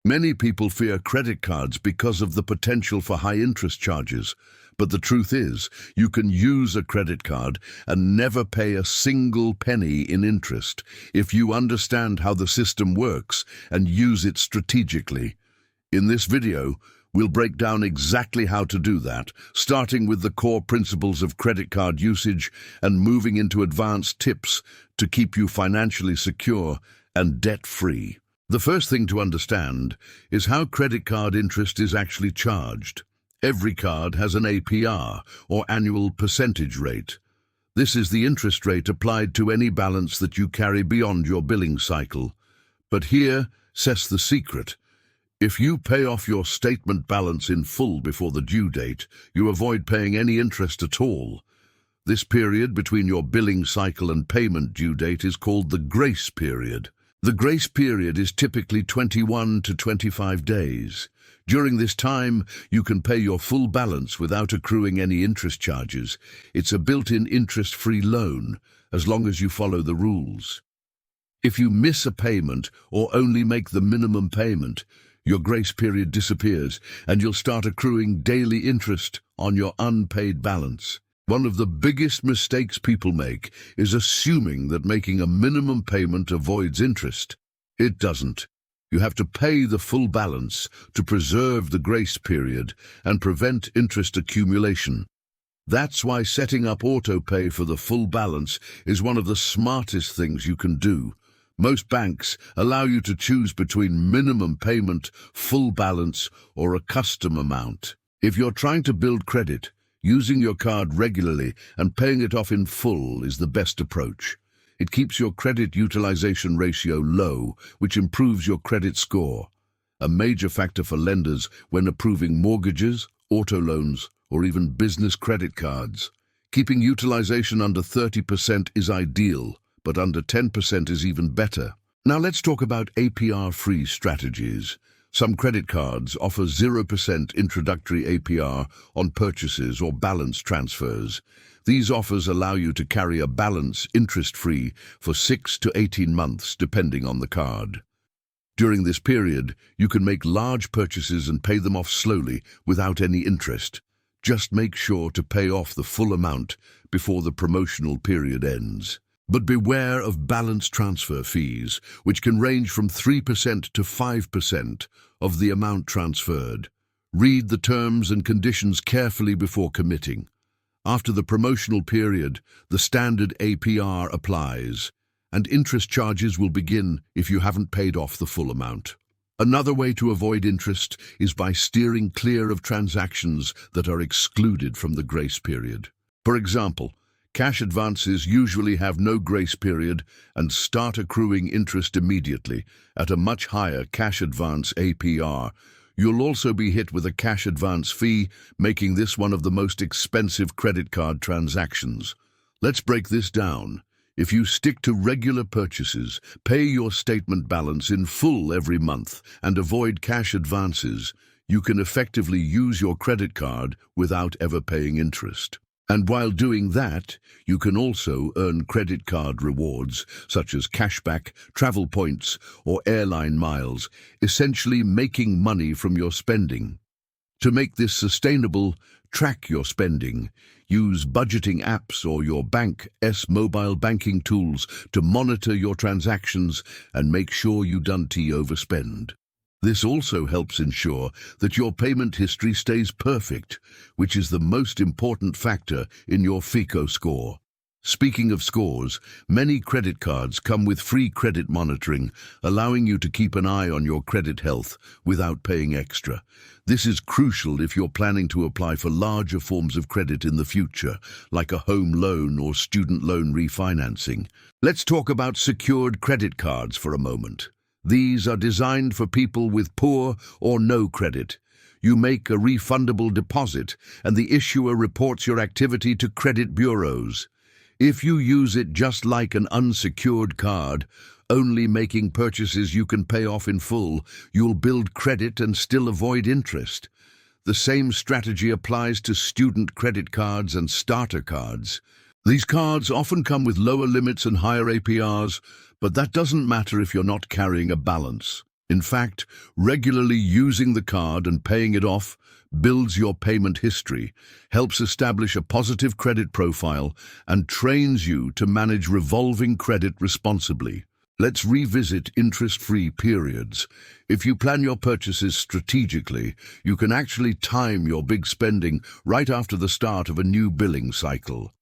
Many people fear credit cards because of the potential for high interest charges. But the truth is, you can use a credit card and never pay a single penny in interest if you understand how the system works and use it strategically. In this video, we'll break down exactly how to do that, starting with the core principles of credit card usage and moving into advanced tips to keep you financially secure and debt-free. The first thing to understand is how credit card interest is actually charged. Every card has an APR, or annual percentage rate. This is the interest rate applied to any balance that you carry beyond your billing cycle. But here sets the secret. If you pay off your statement balance in full before the due date, you avoid paying any interest at all. This period between your billing cycle and payment due date is called the grace period. The grace period is typically 21 to 25 days. During this time, you can pay your full balance without accruing any interest charges. It's a built-in interest-free loan, as long as you follow the rules. If you miss a payment or only make the minimum payment, your grace period disappears and you'll start accruing daily interest on your unpaid balance. One of the biggest mistakes people make is assuming that making a minimum payment avoids interest. It doesn't. You have to pay the full balance to preserve the grace period and prevent interest accumulation. That's why setting up auto-pay for the full balance is one of the smartest things you can do. Most banks allow you to choose between minimum payment, full balance, or a custom amount. If you're trying to build credit, using your card regularly and paying it off in full is the best approach. It keeps your credit utilization ratio low, which improves your credit score, a major factor for lenders when approving mortgages, auto loans, or even business credit cards. Keeping utilization under 30% is ideal, but under 10% is even better. Now let's talk about APR-free strategies. Some credit cards offer 0% introductory APR on purchases or balance transfers. These offers allow you to carry a balance interest-free for 6 to 18 months, depending on the card. During this period, you can make large purchases and pay them off slowly without any interest. Just make sure to pay off the full amount before the promotional period ends. But beware of balance transfer fees, which can range from 3% to 5% of the amount transferred. Read the terms and conditions carefully before committing. After the promotional period, the standard APR applies, and interest charges will begin if you haven't paid off the full amount. Another way to avoid interest is by steering clear of transactions that are excluded from the grace period. For example, cash advances usually have no grace period and start accruing interest immediately at a much higher cash advance APR. You'll also be hit with a cash advance fee, making this one of the most expensive credit card transactions. Let's break this down. If you stick to regular purchases, pay your statement balance in full every month, and avoid cash advances, you can effectively use your credit card without ever paying interest. And while doing that, you can also earn credit card rewards, such as cashback, travel points, or airline miles, essentially making money from your spending. To make this sustainable, track your spending. Use budgeting apps or your bank's mobile banking tools to monitor your transactions and make sure you don't overspend. This also helps ensure that your payment history stays perfect, which is the most important factor in your FICO score. Speaking of scores, many credit cards come with free credit monitoring, allowing you to keep an eye on your credit health without paying extra. This is crucial if you're planning to apply for larger forms of credit in the future, like a home loan or student loan refinancing. Let's talk about secured credit cards for a moment. These are designed for people with poor or no credit. You make a refundable deposit, and the issuer reports your activity to credit bureaus. If you use it just like an unsecured card, only making purchases you can pay off in full, you'll build credit and still avoid interest. The same strategy applies to student credit cards and starter cards. These cards often come with lower limits and higher APRs, but that doesn't matter if you're not carrying a balance. In fact, regularly using the card and paying it off builds your payment history, helps establish a positive credit profile, and trains you to manage revolving credit responsibly. Let's revisit interest-free periods. If you plan your purchases strategically, you can actually time your big spending right after the start of a new billing cycle.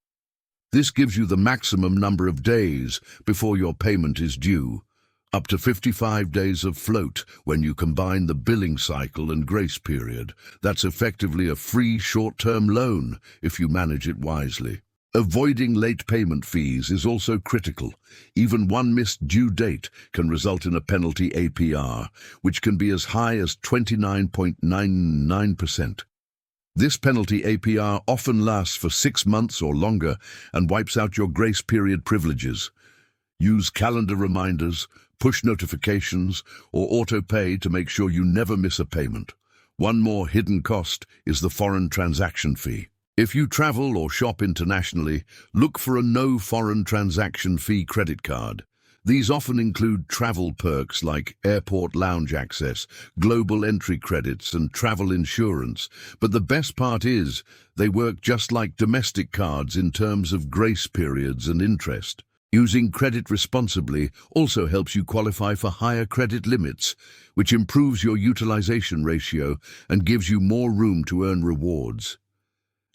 This gives you the maximum number of days before your payment is due, up to 55 days of float when you combine the billing cycle and grace period. That's effectively a free short-term loan if you manage it wisely. Avoiding late payment fees is also critical. Even one missed due date can result in a penalty APR, which can be as high as 29.99%. This penalty APR often lasts for 6 months or longer and wipes out your grace period privileges. Use calendar reminders, push notifications, or auto-pay to make sure you never miss a payment. One more hidden cost is the foreign transaction fee. If you travel or shop internationally, look for a no foreign transaction fee credit card. These often include travel perks like airport lounge access, global entry credits, and travel insurance. But the best part is, they work just like domestic cards in terms of grace periods and interest. Using credit responsibly also helps you qualify for higher credit limits, which improves your utilization ratio and gives you more room to earn rewards.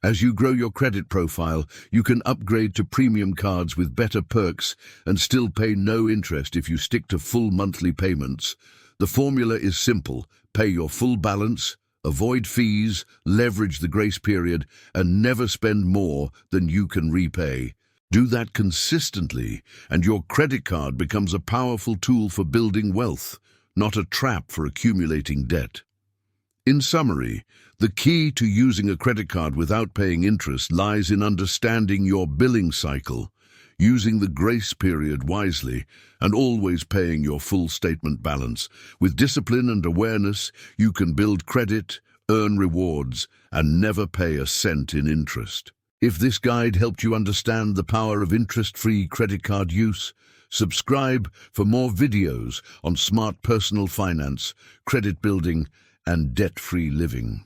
As you grow your credit profile, you can upgrade to premium cards with better perks and still pay no interest if you stick to full monthly payments. The formula is simple: pay your full balance, avoid fees, leverage the grace period, and never spend more than you can repay. Do that consistently, and your credit card becomes a powerful tool for building wealth, not a trap for accumulating debt. In summary, the key to using a credit card without paying interest lies in understanding your billing cycle, using the grace period wisely, and always paying your full statement balance. With discipline and awareness, you can build credit, earn rewards, and never pay a cent in interest. If this guide helped you understand the power of interest-free credit card use, subscribe for more videos on smart personal finance, credit building, and debt-free living.